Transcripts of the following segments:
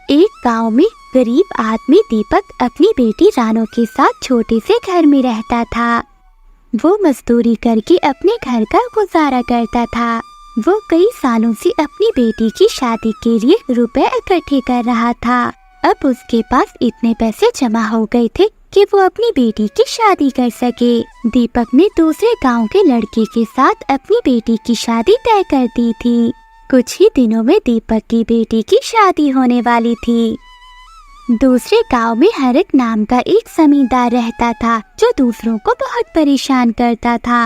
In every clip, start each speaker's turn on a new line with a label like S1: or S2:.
S1: एक गांव में गरीब आदमी दीपक अपनी बेटी रानो के साथ छोटे से घर में रहता था। वो मजदूरी करके अपने घर का गुजारा करता था। वो कई सालों से अपनी बेटी की शादी के लिए रुपए इकट्ठे कर रहा था। अब उसके पास इतने पैसे जमा हो गए थे कि वो अपनी बेटी की शादी कर सके। दीपक ने दूसरे गांव के लड़के के साथ अपनी बेटी की शादी तय कर दी थी। कुछ ही दिनों में दीपक की बेटी की शादी होने वाली थी। दूसरे गांव में हरक नाम का एक जमींदार रहता था जो दूसरों को बहुत परेशान करता था।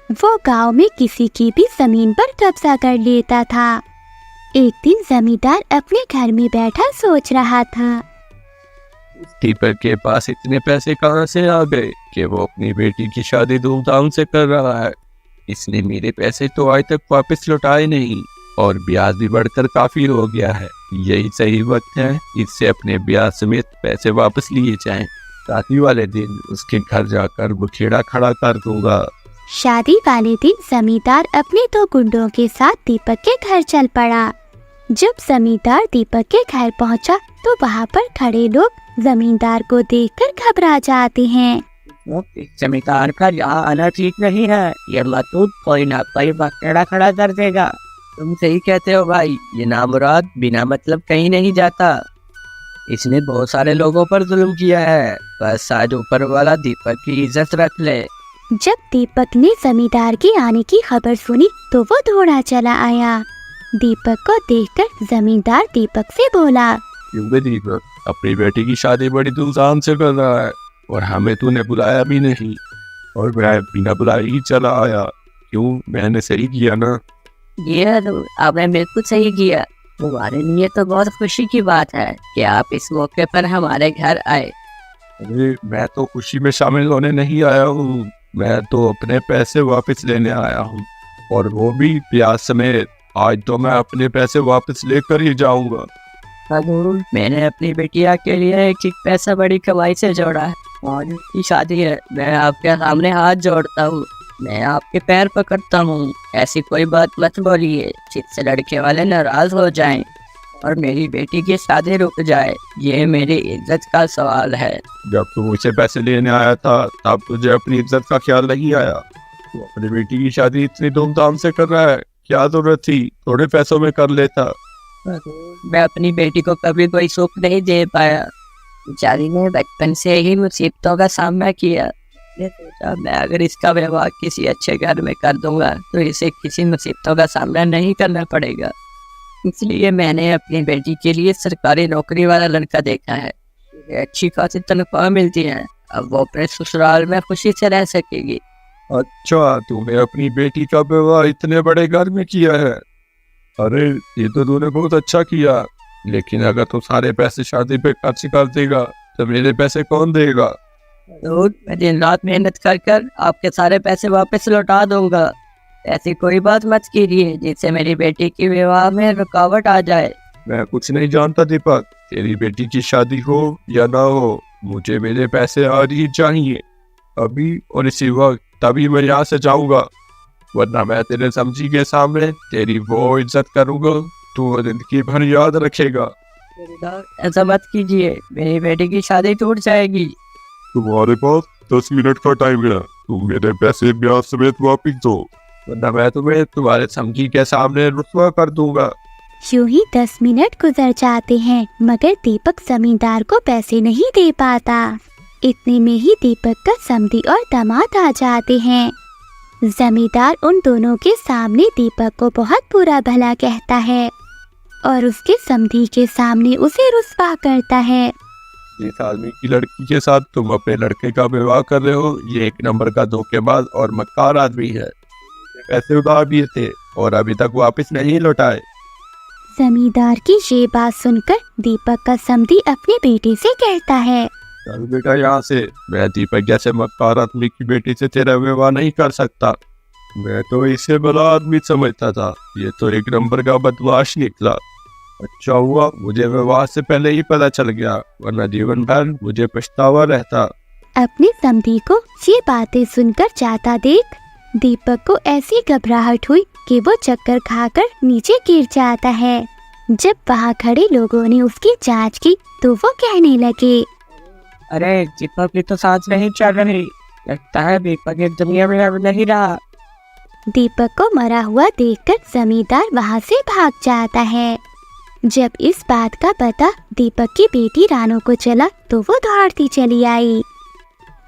S1: वो गांव में किसी की भी जमीन पर कब्जा कर लेता था। एक दिन जमींदार अपने घर में बैठा सोच रहा था,
S2: दीपक के पास इतने पैसे कहाँ से आ गए कि वो अपनी बेटी की शादी धूमधाम से कर रहा है। इसने मेरे पैसे तो आज तक वापस लौटाए नहीं और ब्याज भी बढ़कर काफी हो गया है। यही सही वक्त है इससे अपने ब्याज समेत पैसे वापस लिए जाएं। शादी वाले दिन उसके घर जाकर बुखेड़ा खड़ा कर दूंगा।
S1: शादी वाले दिन जमींदार अपने 2 गुंडों के साथ दीपक के घर चल पड़ा। जब जमींदार दीपक के घर पहुंचा तो वहां पर खड़े लोग जमींदार को देखकर घबरा जाते हैं।
S3: जमींदार का यहाँ आना ठीक नहीं है। ये मतूत कोई ना कोई बखेड़ा खड़ा कर देगा। तुम सही कहते हो भाई, ये नामुराद बिना मतलब कहीं नहीं जाता। इसने बहुत सारे लोगों पर जुल्म किया है। बस आज ऊपर वाला दीपक की इज्जत रख ले।
S1: जब दीपक ने जमींदार के आने की खबर सुनी तो वो दौड़ा चला आया। दीपक को देखकर जमींदार दीपक से बोला,
S2: क्यों दीपक, अपनी बेटी की शादी बड़ी धूमधाम से कर रहा है और हमें तूने बुलाया भी नहीं और मैं बिना बुलाए ही चला आया। क्यों, मैंने सही किया ना?
S3: ये तो आपने बिल्कुल सही किया। तुम्हारे लिए तो बहुत खुशी की बात है कि आप इस मौके पर हमारे घर आए।
S2: अरे मैं तो खुशी में शामिल होने नहीं आया हूँ, मैं तो अपने पैसे वापस लेने आया हूँ और वो भी ब्याज समेत। आज तो मैं अपने पैसे वापस लेकर ही जाऊंगा।
S3: मैंने अपनी बिटिया के लिए एक पैसा बड़ी कमाई से जोड़ा है और उसकी शादी है। मैं आपके सामने हाथ जोड़ता हूँ, मैं आपके पैर पकड़ता हूँ। ऐसी कोई बात मत बोलिए जिससे लड़के वाले नाराज हो जाएं और मेरी बेटी की शादी रुक जाए। ये मेरी इज्जत का सवाल है।
S2: जब तू मुझसे पैसे लेने आया था तब तुझे अपनी इज्जत का ख्याल नहीं आया। तू अपनी बेटी की शादी इतनी धूमधाम से कर रहा है, क्या जरूरत थी थोड़े पैसों में कर लेता।
S3: मैं अपनी बेटी को कभी कोई सुख नहीं दे पाया। बेचारी ने बचपन से ही मुसीबतों का सामना किया। मैं सोचा मैं अगर इसका व्यवहार किसी अच्छे घर में कर दूंगा तो इसे किसी मुसीबतों का सामना नहीं करना पड़ेगा। इसलिए मैंने अपनी बेटी के लिए सरकारी नौकरी वाला लड़का देखा है। अच्छी खासी तनख्वाह मिलती है। अब वो अपने ससुराल में खुशी से रह सकेगी।
S2: अच्छा, तूने अपनी बेटी का विवाह इतने बड़े घर में किया है? अरे ये तो तूने बहुत अच्छा किया, लेकिन अगर तू सारे पैसे शादी पे खर्च कर देगा तो मेरे पैसे कौन देगा?
S3: तो मैं दिन रात मेहनत कर कर आपके सारे पैसे वापस लौटा दूंगा। ऐसी कोई बात मत कीजिए जिससे मेरी बेटी की विवाह में रुकावट आ जाए।
S2: मैं कुछ नहीं जानता दीपक, तेरी बेटी की शादी हो या ना हो, मुझे मेरे पैसे आज ही चाहिए, अभी और इसी वक्त। तभी मैं यहाँ से जाऊंगा, वरना मैं तेरे समझी के सामने तेरी वो इज्जत करूंगा तू जिंदगी भर याद रखेगा।
S3: ऐसा मत कीजिए, मेरी बेटी की शादी टूट जाएगी।
S2: तुम्हारे पास 10 मिनट का टाइम है, तुम मेरे पैसे ब्याज समेत वापिस दो, वरना मैं तुम्हें तुम्हारे समझी के सामने रुसवा कर दूंगा।
S1: यूं ही 10 मिनट गुजर जाते हैं मगर दीपक जमींदार को पैसे नहीं दे पाता। इतने में ही दीपक का समधी और दामाद आ जाते हैं। जमींदार उन दोनों के सामने दीपक को बहुत बुरा भला कहता है और उसके समधी के सामने उसे रुस्वा करता है।
S2: जिस आदमी की लड़की के साथ तुम अपने लड़के का विवाह कर रहे हो, ये 1 नंबर का धोखेबाज और मक्कार आदमी है। पैसे उधार दिए थे और अभी तक वापस नहीं लौटाए।
S1: जमींदार की ये बात सुनकर दीपक का समधी अपने बेटे से कहता है,
S2: चल बेटा यहाँ से, मैं दीपक जैसे मक्कार आदमी की बेटी से तेरा विवाह नहीं कर सकता। मैं तो इसे बड़ा आदमी समझता था, ये तो 1 नंबर का बदमाश निकला। अच्छा हुआ मुझे विवाह से पहले ही पता चल गया, वरना जीवन भर मुझे पछतावा रहता।
S1: अपने समधी को ये बातें सुनकर जाता देख दीपक को ऐसी घबराहट हुई कि वो चक्कर खाकर नीचे गिर जाता है। जब वहाँ खड़े लोगों ने उसकी जांच की तो वो कहने लगे,
S3: अरे दीपक की तो सांस नहीं चल रही, लगता है दीपक इस दुनिया में अब नहीं रहा।
S1: दीपक को मरा हुआ देखकर जमींदार वहाँ से भाग जाता है। जब इस बात का पता दीपक की बेटी रानो को चला तो वो दौड़ती चली आई।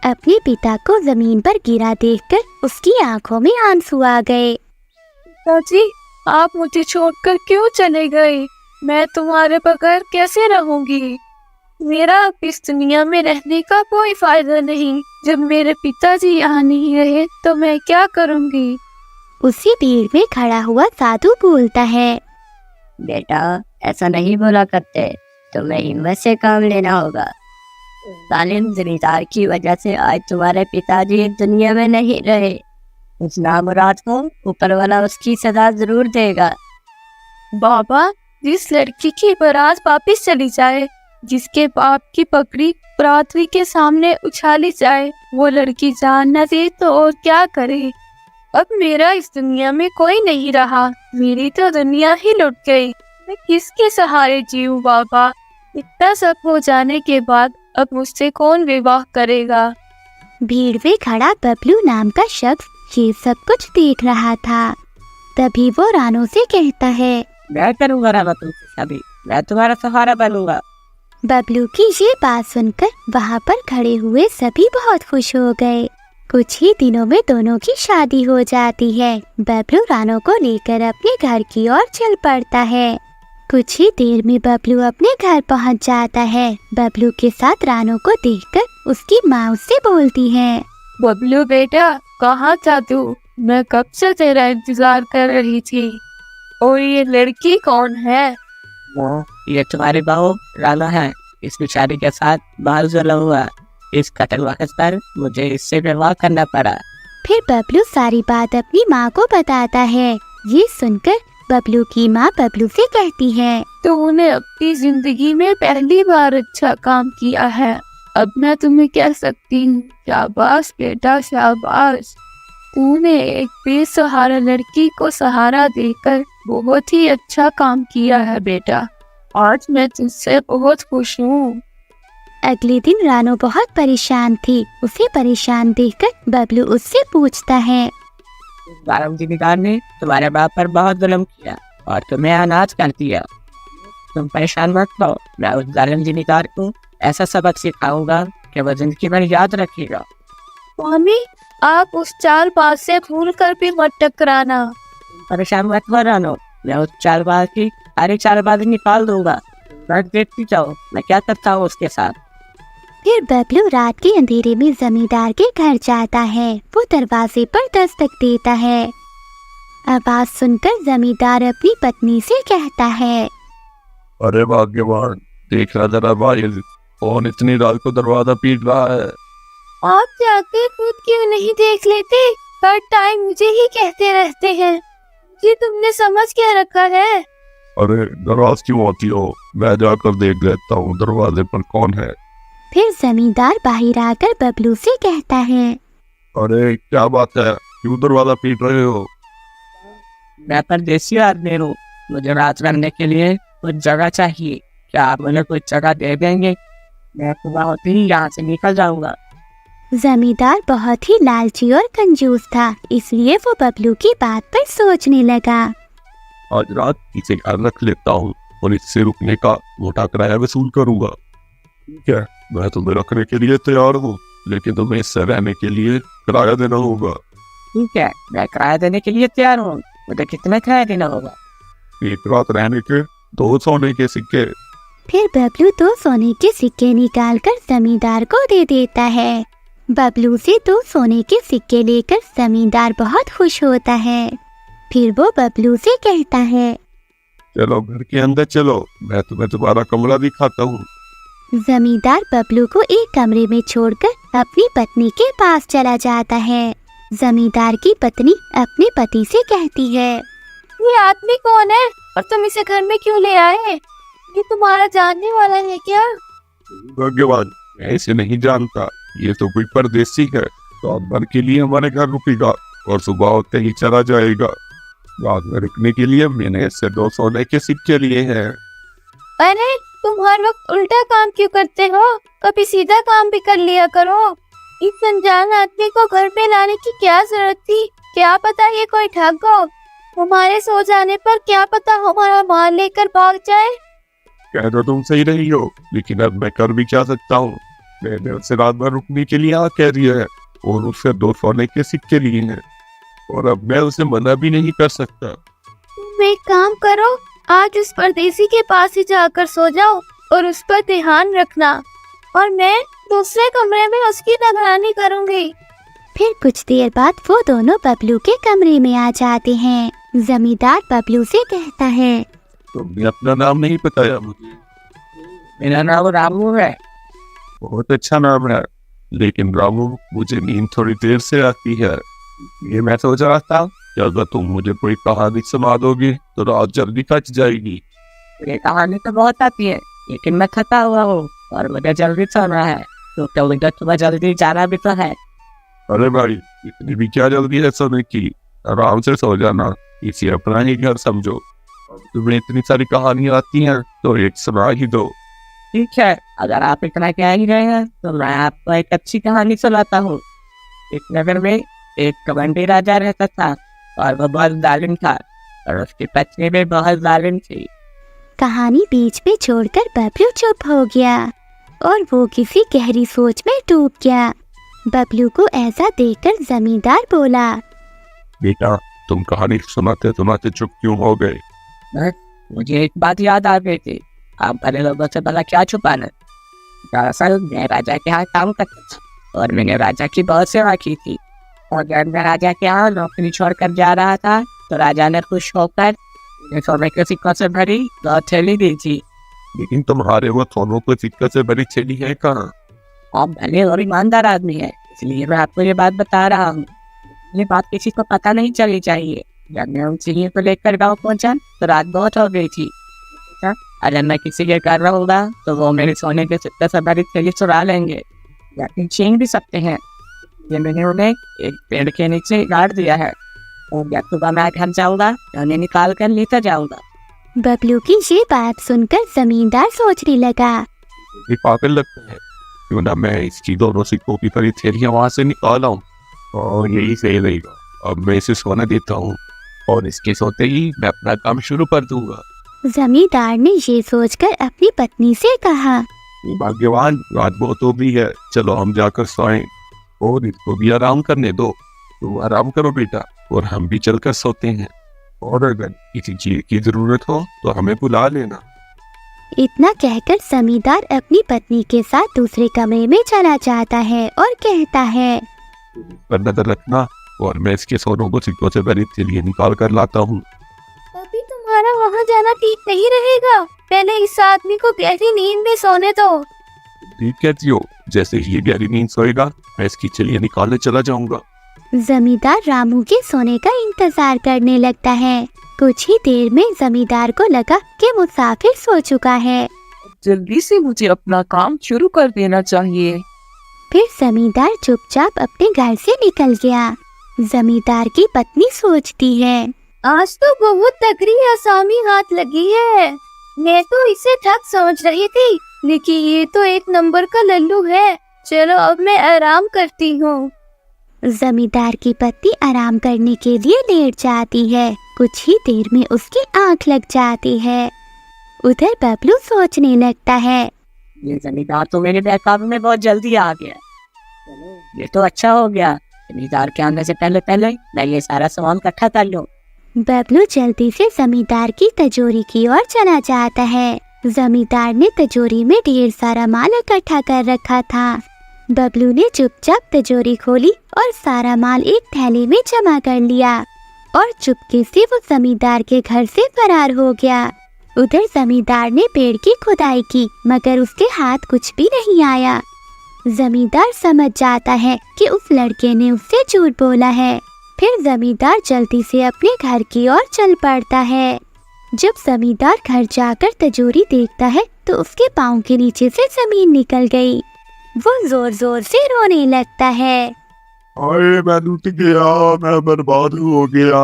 S1: अपने पिता को जमीन पर गिरा देखकर उसकी आंखों में आंसू आ गए।
S4: पिताजी, आप मुझे छोड़कर क्यों चले गए? मैं तुम्हारे बगैर कैसे रहूंगी? मेरा अब इस दुनिया में रहने का कोई फायदा नहीं। जब मेरे पिताजी यहाँ नहीं रहे तो मैं क्या करूंगी?
S1: उसी भीड़ में खड़ा हुआ साधु बोलता है,
S3: बेटा ऐसा नहीं बोला करते, तुम्हें हिम्मत से काम लेना होगा। जालिम जमींदार की वजह से आज तुम्हारे पिताजी इस दुनिया में नहीं रहे। उस नामुराद को ऊपर वाला उसकी सजा जरूर देगा।
S4: बाबा, जिस लड़की की बारात वापिस चली जाए, जिसके बाप की पगड़ी पृथ्वी के सामने उछाली जाए, वो लड़की जान न दे तो और क्या करे? अब मेरा इस दुनिया में कोई नहीं रहा। मेरी तो दुनिया ही लुट गई। मैं किसके सहारे जीऊं बाबा? इतना सब हो जाने के बाद अब मुझसे कौन विवाह करेगा?
S1: भीड़ में खड़ा बबलू नाम का शख्स ये सब कुछ देख रहा था। तभी वो रानो से कहता है,
S3: मैं करूँगा रामा तुमसे शादी, मैं तुम्हारा सहारा बनूंगा।
S1: बबलू की ये बात सुनकर वहाँ पर खड़े हुए सभी बहुत खुश हो गए। कुछ ही दिनों में दोनों की शादी हो जाती है। बबलू रानो को लेकर अपने घर की ओर चल पड़ता है। कुछ ही देर में बबलू अपने घर पहुँच जाता है। बबलू के साथ रानो को देखकर उसकी माँ उससे बोलती है,
S4: बबलू बेटा, कहाँ था तू? मैं कब से तेरा इंतजार कर रही थी। और ये लड़की कौन है?
S3: ये तुम्हारी बहू राना है। इस बेचारी के साथ बाल जुला हुआ, इस कतल वक्त पर मुझे इससे विवाह करना पड़ा।
S1: फिर बबलू सारी बात अपनी माँ को बताता है। ये सुनकर बबलू की माँ बबलू से कहती है,
S4: तूने अपनी जिंदगी में पहली बार अच्छा काम किया है। अब मैं तुम्हें कह सकती हूँ, शाबाश बेटा शाबाश। तूने एक बेसहारा लड़की को सहारा देकर बहुत ही अच्छा काम किया है बेटा। आज मैं तुझसे बहुत खुश हूँ।
S1: अगले दिन रानो बहुत परेशान थी। उसे परेशान देखकर बबलू उससे पूछता है,
S3: जालिम जिमीदार ने तुम्हारे बाप पर बहुत जुल्म किया और तुम्हें अनाज कर दिया। तुम परेशान मत हो, मैं उस जालिम जिमीदार को ऐसा सबक सिखाऊंगा कि वह जिंदगी भर याद रखेगा।
S4: मम्मी, आप उस चालबाज से भूल कर भी मत टकराना।
S3: परेशान मत हो रानो, मैं उस चालबाज की सारी चालबाजी निकाल दूंगा। बस देखती जाओ मैं क्या करता हूँ उसके साथ।
S1: फिर बबलू रात के अंधेरे में जमींदार के घर जाता है। वो दरवाजे पर दस्तक देता है। आवाज सुनकर जमींदार अपनी पत्नी से कहता है,
S2: अरे भाग्यवान, देख रहा जरा भाई, कौन इतनी रात को दरवाजा पीट रहा है।
S4: आप जाकर खुद क्यों नहीं देख लेते? हर टाइम मुझे ही कहते रहते हैं। जी तुमने समझ क्या रखा है?
S2: अरे नाराज क्यों होती हो? मैं जाकर देख लेता हूँ दरवाजे पर कौन है।
S1: फिर जमींदार बाहर आकर बबलू से कहता है,
S2: अरे क्या बात है, क्यों दरवाजा पीट रहे हो?
S3: मैं परदेसी आदमी हूँ, मुझे रात रहने के लिए कुछ जगह चाहिए। क्या आप मुझे कुछ जगह दे देंगे? मैं सुबह होते ही यहाँ से निकल जाऊंगा।
S1: जमींदार बहुत ही लालची और कंजूस था, इसलिए वो बबलू की बात पर सोचने लगा।
S2: आज रात इसे घर रख लेता हूँ और इससे रुकने का मोटा किराया वसूल करूंगा। ठीक है, मैं तुम्हें रखने के लिए तैयार हूँ, लेकिन तुम्हें इससे रहने के लिए किराया देना होगा।
S3: ठीक है, मैं किराया देने के लिए तैयार हूँ। मुझे कितना किराया देना होगा?
S2: एक रात रहने के 2 सोने के सिक्के।
S1: फिर बबलू 2 सोने के सिक्के निकालकर जमींदार को दे देता है। बबलू से 2 सोने के सिक्के लेकर जमींदार बहुत खुश होता है। फिर वो बबलू से कहता है,
S2: चलो घर के अंदर चलो, मैं तुम्हें तुम्हारा कमरा दिखाता हूँ।
S1: जमींदार बबलू को एक कमरे में छोड़कर अपनी पत्नी के पास चला जाता है। जमींदार की पत्नी अपने पति से कहती है,
S4: ये आदमी कौन है और तुम इसे घर में क्यों ले आए? ये तुम्हारा जानने वाला है क्या?
S2: भाग्यवान, मैं इसे नहीं जानता। ये तो कोई परदेसी है, रात भर के लिए हमारे घर रुकेगा और सुबह होते ही चला जाएगा। रात में रुकने के लिए मैंने इससे 2 सोने के सिक्के लिए हैं।
S4: अरे तुम हर वक्त उल्टा काम क्यों करते हो? कभी सीधा काम भी कर लिया करो। इस अनजान आदमी को घर पे लाने की क्या जरूरत थी? क्या पता ये कोई ठग हो। हमारे सो जाने पर क्या पता हमारा माल लेकर भाग जाए।
S2: कह तो तुम सही रही हो, लेकिन अब मैं कर भी क्या सकता हूँ। मैंने उससे रात भर रुकने के लिए हाँ कह दिया है और उससे 2 सोने के सिक्के लिए हैं, और अब मैं उसे मना भी नहीं कर सकता।
S4: तुम एक काम करो, आज उस परदेसी के पास ही जाकर सो जाओ और उस पर ध्यान रखना, और मैं दूसरे कमरे में उसकी निगरानी करूंगी।
S1: फिर कुछ देर बाद वो दोनों बबलू के कमरे में आ जाते हैं। जमींदार बबलू से कहता है,
S2: तुमने अपना नाम नहीं बताया मुझे।
S3: मेरा नाम रामू है।
S2: बहुत अच्छा नाम है, लेकिन रामू मुझे नींद थोड़ी देर से आती है। ये मैं सोच रहा था कि अगर तुम मुझे कोई कहानी सुना दोगे तो रात जल्दी कट जाएगी।
S3: ये कहानी तो बहुत आती है, लेकिन मैं थका हुआ हूँ और मुझे जल्दी सोना है, तो कभी तो तुम्हें जल्दी जाना भी तो है।
S2: अरे भाई, इतनी भी क्या जल्दी है सोने की? आराम से सो जाना, इसे अपना ही घर समझो। अब तुम्हें इतनी सारी कहानियां आती हैं तो एक सुना ही दो।
S3: ठीक है, अगर आप इतना कह ही रहे हैं तो मैं आपको एक अच्छी कहानी सुनाता हूँ। एक नगर में एक कबंडी राजा रहता था और वो बहुत जालिम था, और उसकी पत्नी भी बहुत जालिम थी।
S1: कहानी बीच में छोड़कर बबलू चुप हो गया और वो किसी गहरी सोच में डूब गया। बबलू को ऐसा देखकर जमींदार बोला,
S2: बेटा, तुम कहानी सुनाते सुनाते चुप क्यों हो गए?
S3: मुझे एक बात याद आ गई थी। आप बड़े लोगों से भला क्या छुपाना? दरअसल मैं राजा के यहाँ काम करता था और मैंने राजा की बहुत सेवा की थी, और जब मैं राजा के यहाँ नौकरी छोड़कर जा रहा था तो राजा ने खुश होकर मुझे सोने के सिक्कों से भरी 2 थैली दी थी।
S2: लेकिन तुम्हारे वो सोनों को सिक्के से भरी थैली है कहाँ?
S3: आप भले और ईमानदार आदमी है, इसलिए मैं आपको ये बात बता रहा हूँ। ये बात किसी को पता नहीं चलनी चाहिए। जब मैं उन सीढ़ियों को लेकर गाँव पहुँचा तो रात बहुत हो गई थी। अगर मैं किसी के घर रहूँगा तो वो मेरे सोने के सिक्के से भरी थैली चुरा लेंगे या फिर छीन भी सकते हैं। ये मैंने उन्हें एक पेड़ के नीचे गाड़ दिया है, और जब सुबह मैं घर जाऊँगा तो उन्हें निकाल कर लेकर जाऊँगा।
S1: बबलू की ये बात सुनकर जमींदार सोचने लगा,
S2: ये पागल लगता है, क्यों ना मैं इसकी दोनों सिक्कों की भरी थैलियां वहां से निकाल आऊं, और यही सही रहेगा। अब मैं इसे सोना देता हूँ और इसके सोते ही मैं अपना काम शुरू कर दूंगा।
S1: जमींदार ने ये सोचकर अपनी पत्नी से कहा,
S2: भाग्यवान, रात बहुत हो गई है, चलो हम जाकर सोएं और इसको भी आराम करने दो। तुम आराम करो बेटा, और हम भी चलकर सोते हैं, और अगर किसी चीज की जरूरत हो तो हमें बुला लेना।
S1: इतना कहकर जमींदार अपनी पत्नी के साथ दूसरे कमरे में चला जाता है और कहता है,
S2: पर नजर रखना, और मैं इसके सोनों को सिक्कों से भरी थैली निकाल कर लाता हूँ।
S4: अभी तुम्हारा वहाँ जाना ठीक नहीं रहेगा। पहले इस आदमी को गहरी नींद में सोने दो।
S2: ठीक कहती हो, जैसे ही ये गहरी नींद सोएगा मैं इसकी थैलियां निकालने चला जाऊंगा।
S1: जमींदार रामू के सोने का इंतजार करने लगता है। कुछ ही देर में जमींदार को लगा कि मुसाफिर सो चुका है।
S3: जल्दी से मुझे अपना काम शुरू कर देना चाहिए।
S1: फिर जमींदार चुपचाप अपने घर से निकल गया। जमींदार की पत्नी सोचती है,
S4: आज तो बहुत तगड़ी आसामी हाथ लगी है। मैं तो इसे ठग समझ रही थी, लेकिन ये तो एक नंबर का लल्लू है। चलो अब मैं आराम करती हूँ।
S1: जमींदार की पत्नी आराम करने के लिए लेट जाती है। कुछ ही देर में उसकी आंख लग जाती है। उधर बबलू सोचने लगता है,
S3: ये जमींदार तो मेरे बहकावे में बहुत जल्दी आ गया। ये तो अच्छा हो गया, जमींदार के आने से पहले पहले मैं ये सारा सामान इकट्ठा कर लूं।
S1: बबलू जल्दी से जमींदार की तिजोरी की ओर चला जाता है। जमींदार ने तिजोरी में ढेर सारा माल इकट्ठा कर रखा था। बबलू ने चुपचाप तिजोरी खोली और सारा माल एक थैले में जमा कर लिया और चुपके से वो जमींदार के घर से फरार हो गया। उधर जमींदार ने पेड़ की खुदाई की, मगर उसके हाथ कुछ भी नहीं आया। जमींदार समझ जाता है कि उस लड़के ने उससे झूठ बोला है। फिर जमींदार जल्दी से अपने घर की ओर चल पड़ता है। जब जमींदार घर जाकर तिजोरी देखता है तो उसके पाँव के नीचे से जमीन निकल गई। वो जोर जोर से रोने लगता है।
S2: अरे मैं लूट गया, मैं बर्बाद हो गया,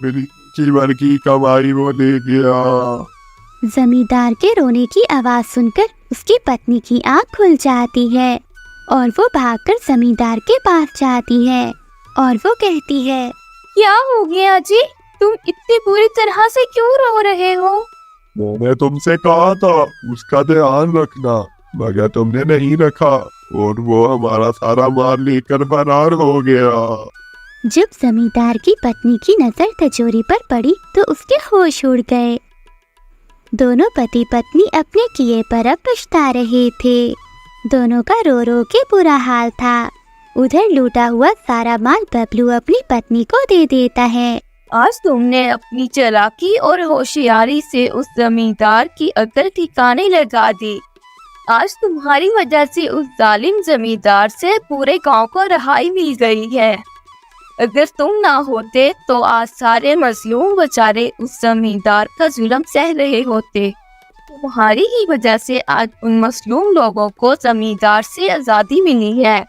S2: मेरी
S5: जिंदगी भर की कमाई वो ले गया।
S1: जमींदार के रोने की आवाज सुनकर उसकी पत्नी की आंख खुल जाती है और वो भागकर जमींदार के पास जाती है और वो कहती है,
S4: क्या हो गया जी? तुम इतनी बुरी तरह से क्यों रो रहे हो?
S5: मैंने तुमसे कहा था उसका ध्यान रखना, मगर तुमने नहीं रखा और वो हमारा सारा माल लेकर फरार हो गया।
S1: जब जमींदार की पत्नी की नजर तिजोरी पर पड़ी तो उसके होश उड़ गए। दोनों पति पत्नी अपने किए पर अब पछता रहे थे। दोनों का रो रो के बुरा हाल था। उधर लूटा हुआ सारा माल बबलू अपनी पत्नी को दे देता है।
S4: आज तुमने अपनी चालाकी और होशियारी से उस जमींदार की अकल ठिकाने लगा दी। आज तुम्हारी वजह से उस जालिम जमींदार से पूरे गांव को रहाई मिल गई है। अगर तुम ना होते तो आज सारे मजलूम बेचारे उस जमींदार का जुल्म सह रहे होते। तुम्हारी ही वजह से आज उन मजलूम लोगों को जमींदार से आज़ादी मिली है।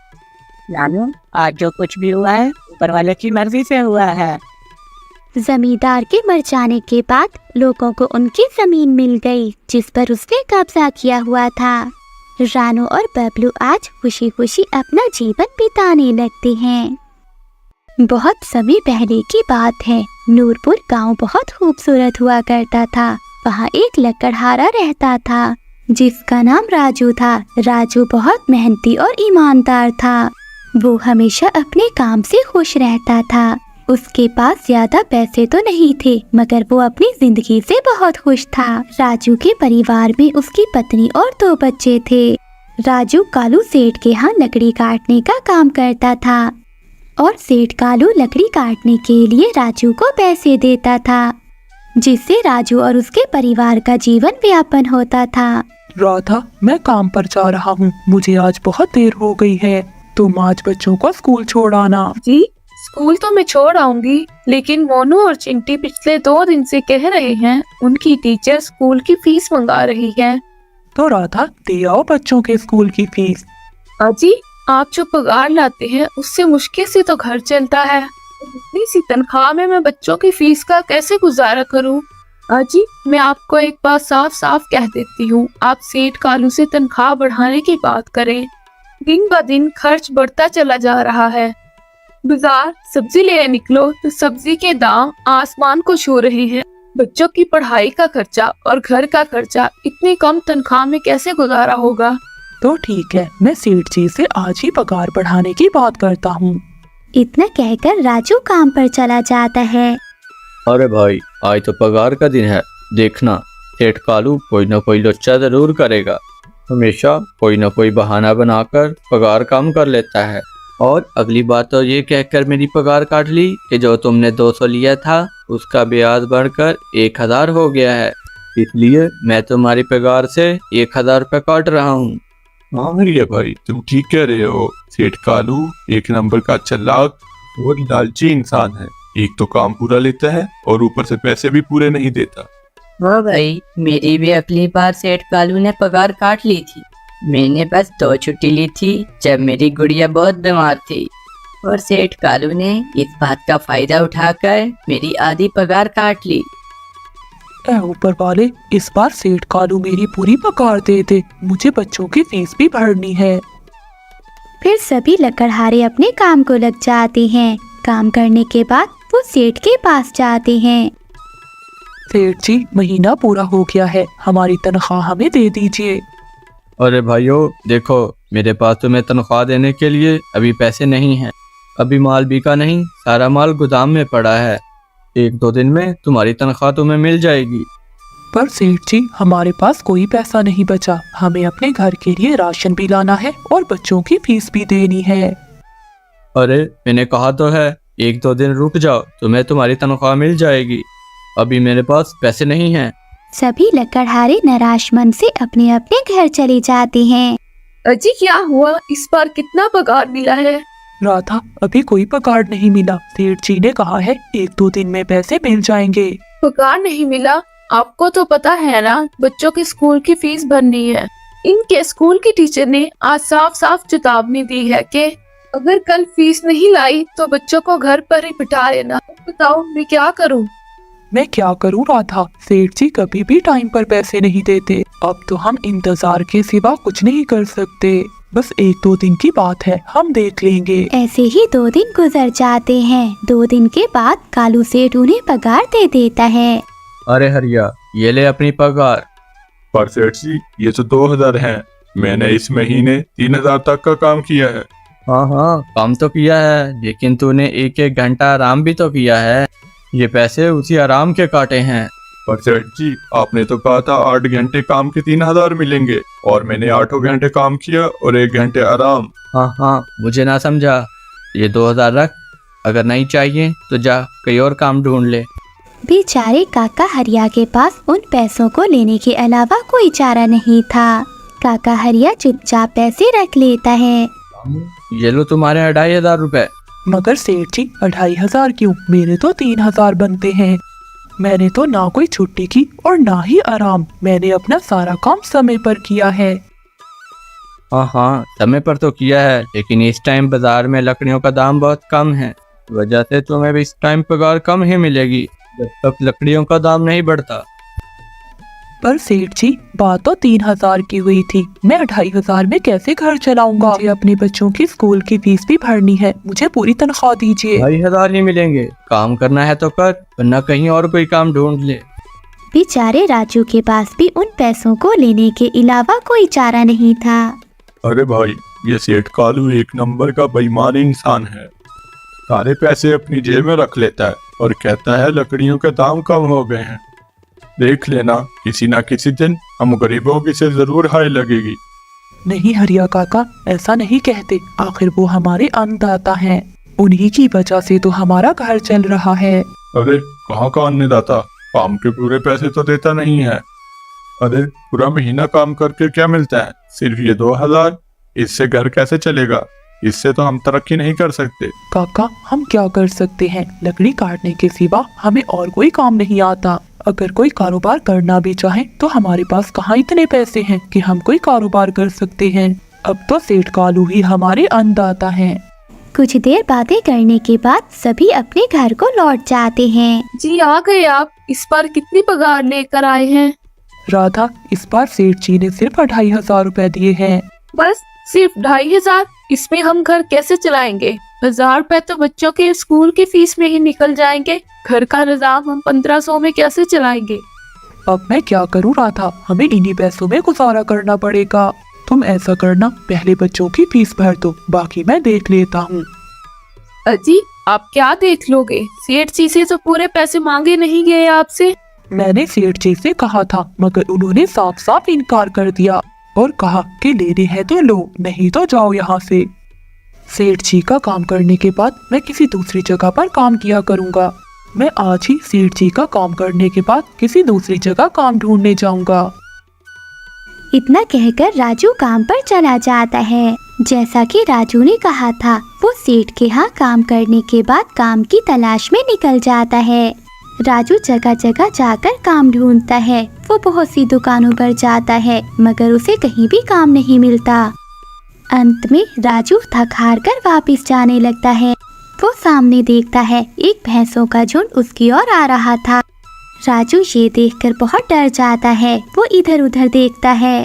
S3: नानू, आज जो कुछ भी हुआ है ऊपर वाले की मर्जी से हुआ है।
S1: जमींदार के मर जाने के बाद लोगों को उनकी जमीन मिल गई जिस पर उसने कब्जा किया हुआ था। रानू और बबलू आज खुशी खुशी अपना जीवन बिताने लगते हैं। बहुत समय पहले की बात है। नूरपुर गांव बहुत खूबसूरत हुआ करता था। वहाँ एक लकड़हारा रहता था जिसका नाम राजू था। राजू बहुत मेहनती और ईमानदार था। वो हमेशा अपने काम से खुश रहता था। उसके पास ज्यादा पैसे तो नहीं थे मगर वो अपनी जिंदगी से बहुत खुश था। राजू के परिवार में उसकी पत्नी और 2 बच्चे थे। राजू कालू सेठ के यहाँ लकड़ी काटने का काम करता था और सेठ कालू लकड़ी काटने के लिए राजू को पैसे देता था जिससे राजू और उसके परिवार का जीवन व्यापन होता था।
S6: राधा, मैं काम पर जा रहा हूँ। मुझे आज बहुत देर हो गई है। तुम आज बच्चों को स्कूल छोड़ आना।
S4: जी, स्कूल तो मैं छोड़ आऊंगी, लेकिन मोनू और चिंटी पिछले 2 दिन से कह रहे हैं उनकी टीचर स्कूल की फीस मंगा रही है।
S6: तो राधा, दे आओ बच्चों के स्कूल की फीस।
S4: अजी, आप जो पगार लाते हैं उससे मुश्किल से तो घर चलता है। इतनी सी तनख्वाह में मैं बच्चों की फीस का कैसे गुजारा करूं? अजी, मैं आपको एक बात साफ साफ कह देती हूँ, आप सेठ कालू से तनख्वाह बढ़ाने की बात करें। दिन ब दिन खर्च बढ़ता चला जा रहा है। बाजार सब्जी लेने निकलो तो सब्जी के दाम आसमान को छू रहे हैं। बच्चों की पढ़ाई का खर्चा और घर का खर्चा इतनी कम तनख्वाह में कैसे गुजारा होगा?
S6: तो ठीक है, मैं सेठ जी से आज ही पगार बढ़ाने की बात करता हूँ।
S1: इतना कहकर राजू काम पर चला जाता है।
S2: अरे भाई, आज तो पगार का दिन है। देखना, सेठ कालू कोई ना कोई लोचा जरूर करेगा। हमेशा कोई ना कोई बहाना बनाकर पगार कम कर लेता है। और अगली बार तो ये कहकर मेरी पगार काट ली कि जो तुमने 200 लिया था उसका ब्याज बढ़कर 1000 हो गया है, इसलिए मैं तुम्हारी पगार से 1000 रुपये काट रहा हूँ।
S5: हाँ रिया भाई, तुम ठीक कह रहे हो। सेठ कालू एक नंबर का चालाक और लालची इंसान है। एक तो काम पूरा लेता है और ऊपर से पैसे भी पूरे नहीं देता।
S3: हाँ भाई, मेरी भी अगली बार सेठ कालू ने पगार काट ली थी। मैंने बस 2 छुट्टी ली थी जब मेरी गुड़िया बहुत बीमार थी और सेठ कालू ने इस बात का फायदा उठाकर मेरी आधी पगार काट ली।
S6: ऐ ऊपर वाले, इस बार सेठ कालू मेरी पूरी पगार दे दे। मुझे बच्चों की फीस भी भरनी है।
S1: फिर सभी लकड़हारे अपने काम को लग जाते हैं। काम करने के बाद वो सेठ के पास जाते हैं।
S6: सेठ जी, महीना पूरा हो गया है, हमारी तनख्वाह हमें दे दीजिए।
S2: अरे भाइयों, देखो, मेरे पास तुम्हें तनख्वाह देने के लिए अभी पैसे नहीं हैं। अभी माल बिका नहीं, सारा माल गोदाम में पड़ा है। 1-2 दिन में तुम्हारी तनख्वाह तुम्हें मिल जाएगी।
S6: पर सेठ जी, हमारे पास कोई पैसा नहीं बचा। हमें अपने घर के लिए राशन भी लाना है और बच्चों की फीस भी देनी है।
S2: अरे मैंने कहा तो है, 1-2 दिन रुक जाओ, तुम्हें तुम्हारी तनख्वाह मिल जाएगी। अभी मेरे पास पैसे नहीं हैं।
S1: सभी लकड़हारे निराश मन से अपने अपने घर चले जाते हैं।
S4: अजी, क्या हुआ? इस बार कितना पगार मिला है?
S6: राधा, अभी कोई पगार नहीं मिला। सेठ जी ने कहा है 1-2 दिन में पैसे मिल जाएंगे।
S4: पगार नहीं मिला? आपको तो पता है ना, बच्चों के स्कूल की फीस भरनी है। इनके स्कूल की टीचर ने आज साफ साफ चेतावनी दी है कि अगर कल फीस नहीं लाई तो बच्चों को घर पर ही बिठा लेना। बताओ मैं क्या करूं?
S6: मैं क्या करूँ राधा, सेठ जी कभी भी टाइम पर पैसे नहीं देते। अब तो हम इंतजार के सिवा कुछ नहीं कर सकते। बस 1-2 दिन की बात है, हम देख लेंगे।
S1: ऐसे ही 2 दिन गुजर जाते हैं। 2 दिन के बाद कालू सेठ उन्हें पगार दे देता है।
S2: अरे हरिया, ये ले अपनी पगार।
S5: पर सेठ जी, ये तो 2000 हैं। मैंने इस महीने 3000 तक का काम किया है।
S2: हाँ हाँ, काम तो किया है, लेकिन तूने 1-1 घंटा आराम भी तो किया है। ये पैसे उसी आराम के काटे हैं।
S5: पर सेठ जी, आपने तो कहा था 8 घंटे काम के 3000 मिलेंगे, और मैंने 8 घंटे काम किया और 1 घंटे आराम।
S2: हाँ हाँ, मुझे ना समझा। ये 2000 रख, अगर नहीं चाहिए तो जा कहीं और काम ढूंढ ले।
S1: बेचारे काका हरिया के पास उन पैसों को लेने के अलावा कोई चारा नहीं था। काका हरिया चुपचाप पैसे रख लेता है।
S2: ये लो तुम्हारे 2500 रुपए।
S6: मगर सेठ जी 2500 क्यों, मेरे तो 3000 बनते हैं। मैंने तो ना कोई छुट्टी की और ना ही आराम। मैंने अपना सारा काम समय पर किया है।
S2: हाँ हाँ, समय पर तो किया है, लेकिन इस टाइम बाजार में लकड़ियों का दाम बहुत कम है, वजह से तुम्हें भी इस टाइम पगार कम ही मिलेगी जब तक लकड़ियों का दाम नहीं बढ़ता।
S6: पर सेठ जी, बात तो 3000 की हुई थी। मैं 2500 में कैसे घर चलाऊंगा? मुझे अपने बच्चों की स्कूल की फीस भी भरनी है। मुझे पूरी तनख्वाह दीजिए।
S2: 2500 ही मिलेंगे। काम करना है तो कर, वरना कहीं और कोई काम ढूंढ ले।
S1: बेचारे राजू के पास भी उन पैसों को लेने के अलावा कोई चारा नहीं था।
S5: अरे भाई, ये सेठ कालू एक नंबर का बेईमान इंसान है। सारे पैसे अपनी जेब में रख लेता है और कहता है लकड़ियों के दाम कम हो गए हैं। देख लेना, किसी ना किसी दिन हम गरीबों की से जरूर हाय लगेगी।
S6: नहीं हरिया काका, ऐसा नहीं कहते। आखिर वो हमारे अन्नदाता हैं। उन्हीं की वजह से तो हमारा घर चल रहा है।
S5: अरे कहाँ का अन्नदाता, काम के पूरे पैसे तो देता नहीं है। अरे पूरा महीना काम करके क्या मिलता है? सिर्फ ये 2000। इससे घर कैसे चलेगा? इससे तो हम तरक्की नहीं कर सकते।
S6: काका, हम क्या कर सकते हैं? लकड़ी काटने के सिवा हमें और कोई काम नहीं आता। अगर कोई कारोबार करना भी चाहे तो हमारे पास कहाँ इतने पैसे हैं कि हम कोई कारोबार कर सकते हैं। अब तो सेठ कालू ही हमारे अन्नदाता हैं।
S1: कुछ देर बातें करने के बाद सभी अपने घर को लौट जाते हैं।
S4: जी आ गए आप। इस बार कितनी पगार लेकर आए हैं?
S6: राधा, इस बार सेठ जी ने सिर्फ 2500 रुपए दिए हैं।
S4: बस सिर्फ 2500? इसमें हम घर कैसे चलाएंगे? 1000 रुपए तो बच्चों के स्कूल की फीस में ही निकल जाएंगे। घर का निजाम हम 1500 में कैसे चलाएंगे?
S6: अब मैं क्या करूं राधा, हमें इन्हीं पैसों में गुजारा करना पड़ेगा। तुम ऐसा करना, पहले बच्चों की फीस भर दो, बाकी मैं देख लेता हूँ।
S4: अजी, आप क्या देख लोगे? सेठ जी से तो पूरे पैसे मांगे नहीं गए आपसे।
S6: मैंने सेठ जी से कहा था, मगर उन्होंने साफ साफ इनकार कर दिया और कहा कि लेने हैं तो लो, नहीं तो जाओ यहाँ से। सेठ जी का काम करने के बाद मैं किसी दूसरी जगह पर काम किया करूँगा। मैं आज ही सेठ जी का काम करने के बाद किसी दूसरी जगह काम ढूंढने जाऊंगा।
S1: इतना कहकर राजू काम पर चला जाता है। जैसा कि राजू ने कहा था, वो सेठ के यहाँ काम करने के बाद काम की तलाश में निकल जाता है। राजू जगह जगह जाकर काम ढूंढता है। वो बहुत सी दुकानों पर जाता है, मगर उसे कहीं भी काम नहीं मिलता। अंत में राजू थक हार कर वापिस जाने लगता है। वो सामने देखता है, एक भैंसों का झुंड उसकी ओर आ रहा था। राजू ये देखकर बहुत डर जाता है। वो इधर उधर देखता है।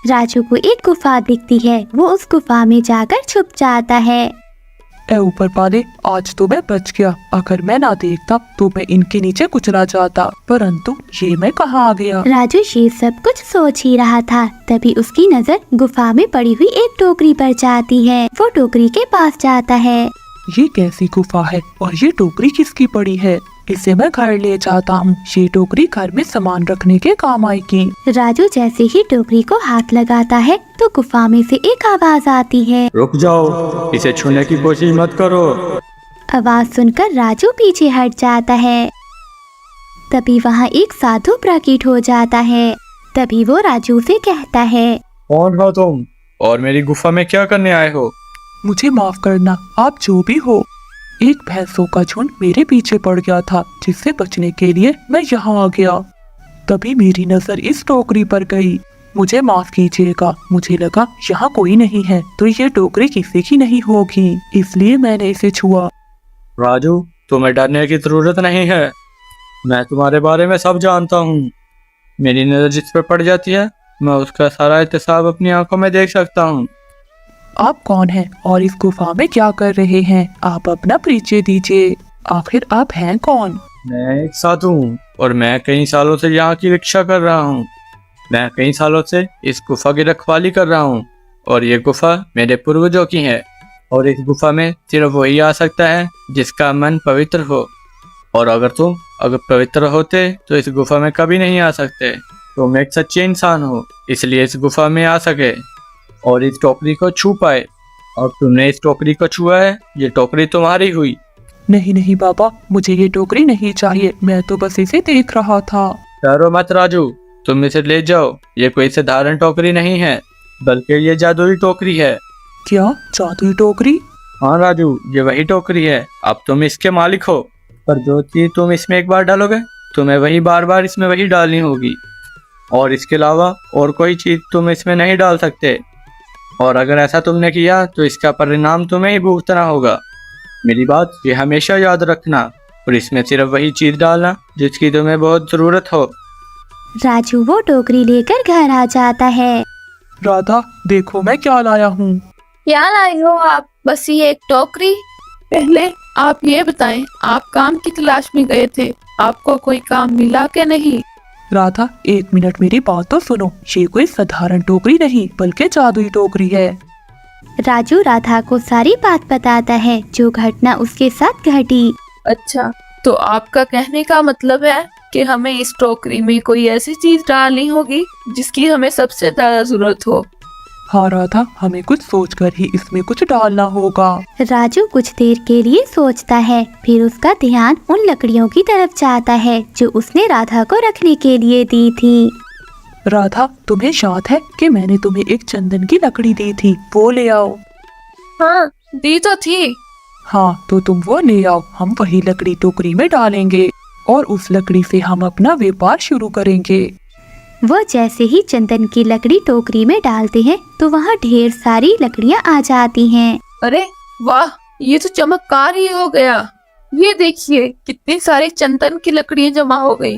S1: राजू को एक गुफा दिखती है। वो उस गुफा में जाकर छुप जाता है।
S6: ए ऊपर वाले, आज तो मैं बच गया। अगर मैं ना देखता तो मैं इनके नीचे कुचला जाता, परंतु ये मैं कहाँ आ गया?
S1: राजू ये सब कुछ सोच ही रहा था, तभी उसकी नजर गुफा में पड़ी हुई एक टोकरी पर जाती है। वो टोकरी के पास जाता है।
S6: ये कैसी गुफा है और ये टोकरी किसकी पड़ी है? इसे मैं घर ले जाता हूँ। ये टोकरी घर में सामान रखने के काम आएगी।
S1: राजू जैसे ही टोकरी को हाथ लगाता है तो गुफा में से एक आवाज आती है।
S2: रुक जाओ, इसे छूने की कोशिश मत करो।
S1: आवाज सुनकर राजू पीछे हट जाता है। तभी वहाँ एक साधु प्रकट हो जाता है। तभी वो राजू से कहता है,
S2: कौन हो तुम और मेरी गुफा में क्या करने आए हो?
S6: मुझे माफ करना, आप जो भी हो। एक भैंसों का झुंड मेरे पीछे पड़ गया था, जिससे बचने के लिए मैं यहाँ आ गया। तभी मेरी नजर इस टोकरी पर गई। मुझे माफ कीजिएगा, मुझे लगा यहाँ कोई नहीं है तो ये टोकरी किसी की नहीं होगी, इसलिए मैंने इसे छुआ।
S2: राजू, तुम्हें डरने की जरूरत नहीं है। मैं तुम्हारे बारे में सब जानता हूँ। मेरी नज़र जिस पर पड़ जाती है मैं उसका सारा एहतसाब अपनी आंखों में देख सकता हूँ।
S6: आप कौन हैं और इस गुफा में क्या कर रहे हैं? आप अपना परिचय दीजिए। आखिर आप हैं कौन?
S2: मैं एक साधु हूँ और मैं कई सालों से यहाँ की रक्षा कर रहा हूँ। मैं कई सालों से इस गुफा की रखवाली कर रहा हूँ और ये गुफा मेरे पूर्वजों की है और इस गुफा में सिर्फ वही आ सकता है जिसका मन पवित्र हो। और अगर तुम पवित्र होते तो इस गुफा में कभी नहीं आ सकते। तुम एक सच्चे इंसान हो इसलिए इस गुफा में आ सके और इस टोकरी को छू पाए। और तुमने इस टोकरी को छुआ है, ये टोकरी तुम्हारी हुई।
S6: नहीं नहीं बाबा, मुझे ये टोकरी नहीं चाहिए। मैं तो बस इसे देख रहा था।
S2: डरो मत राजू, तुम इसे ले जाओ। ये कोई साधारण टोकरी नहीं है बल्कि ये जादुई टोकरी है।
S6: क्या जादुई टोकरी?
S2: हाँ राजू, ये वही टोकरी है। अब तुम इसके मालिक हो, पर जो चीज तुम इसमें एक बार डालोगे तुम्हें वही बार बार इसमें वही डालनी होगी और इसके अलावा और कोई चीज तुम इसमें नहीं डाल सकते। और अगर ऐसा तुमने किया तो इसका परिणाम तुम्हें ही भुगतना होगा। मेरी बात ये हमेशा याद रखना और इसमें सिर्फ वही चीज डालना जिसकी तुम्हें बहुत जरूरत हो।
S1: राजू वो टोकरी लेकर घर आ जाता है।
S6: राधा, देखो मैं क्या लाया हूँ।
S4: क्या लाए हो आप? बस ये एक टोकरी? पहले आप ये बताएं, आप काम की तलाश में गए थे, आपको कोई काम मिला क्या नहीं?
S6: राधा, एक मिनट मेरी बात तो सुनो। ये कोई साधारण टोकरी नहीं बल्कि जादुई टोकरी है।
S1: राजू राधा को सारी बात बताता है जो घटना उसके साथ घटी।
S4: अच्छा, तो आपका कहने का मतलब है कि हमें इस टोकरी में कोई ऐसी चीज डालनी होगी जिसकी हमें सबसे ज्यादा जरूरत हो।
S6: हाँ राधा, हमें कुछ सोचकर ही इसमें कुछ डालना होगा।
S1: राजू कुछ देर के लिए सोचता है, फिर उसका ध्यान उन लकड़ियों की तरफ जाता है जो उसने राधा को रखने के लिए दी थी।
S6: राधा, तुम्हें याद है कि मैंने तुम्हें एक चंदन की लकड़ी दी थी? वो ले आओ।
S4: हाँ, दी तो थी।
S6: हाँ, तो तुम वो ले आओ। हम वही लकड़ी टोकरी में डालेंगे और उस लकड़ी से हम अपना व्यापार शुरू करेंगे।
S1: वो जैसे ही चंदन की लकड़ी टोकरी में डालते हैं तो वहाँ ढेर सारी लकड़ियाँ आ जाती हैं।
S4: अरे वाह, ये तो चमत्कार ही हो गया। ये देखिए कितनी सारी चंदन की लकड़ियाँ जमा हो गई।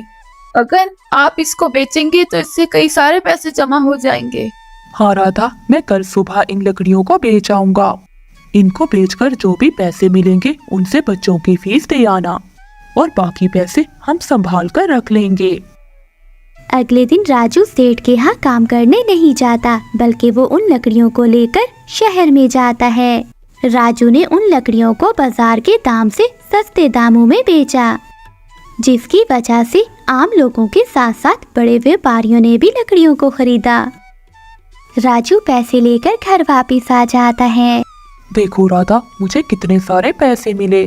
S4: अगर आप इसको बेचेंगे तो इससे कई सारे पैसे जमा हो जाएंगे।
S6: हाँ राधा, मैं कल सुबह इन लकड़ियों को बेच आऊंगा। इनको बेचकर जो भी पैसे मिलेंगे उनसे बच्चों की फीस दे आना और बाकी पैसे हम संभाल कर रख लेंगे।
S1: अगले दिन राजू सेठ के यहाँ काम करने नहीं जाता बल्कि वो उन लकड़ियों को लेकर शहर में जाता है। राजू ने उन लकड़ियों को बाजार के दाम से सस्ते दामों में बेचा, जिसकी वजह से आम लोगों के साथ साथ बड़े व्यापारियों ने भी लकड़ियों को खरीदा। राजू पैसे लेकर घर वापस आ जाता है।
S6: देखो राधा, मुझे कितने सारे पैसे मिले।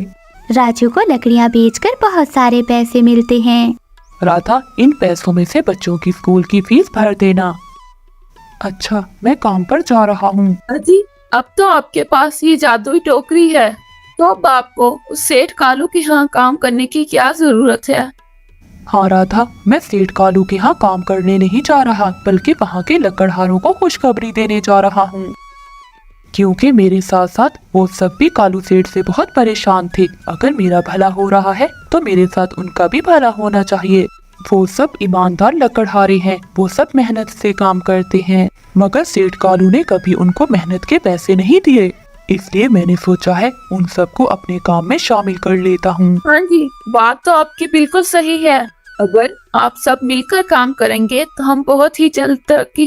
S1: राजू को लकड़ियाँ बेचकर बहुत सारे पैसे मिलते हैं।
S6: राधा, इन पैसों में से बच्चों की स्कूल की फीस भर देना। अच्छा, मैं काम पर जा रहा हूँ।
S4: अजी, अब तो आपके पास ये जादुई टोकरी है, तो अब आपको उस सेठ कालू के यहाँ काम करने की क्या जरूरत है?
S6: हाँ राधा, मैं सेठ कालू के यहाँ काम करने नहीं जा रहा बल्कि वहाँ के लकड़हारों को खुशखबरी देने जा रहा हूँ, क्योंकि मेरे साथ साथ वो सब भी कालू सेठ से बहुत परेशान थे। अगर मेरा भला हो रहा है तो मेरे साथ उनका भी भला होना चाहिए। वो सब ईमानदार लकड़हारे हैं, वो सब मेहनत से काम करते हैं, मगर सेठ कालू ने कभी उनको मेहनत के पैसे नहीं दिए। इसलिए मैंने सोचा है उन सबको अपने काम में शामिल कर लेता हूँ।
S4: हाँ जी, बात तो आपकी बिल्कुल सही है। अगर आप सब मिलकर काम करेंगे तो हम बहुत ही जल्द तरक्की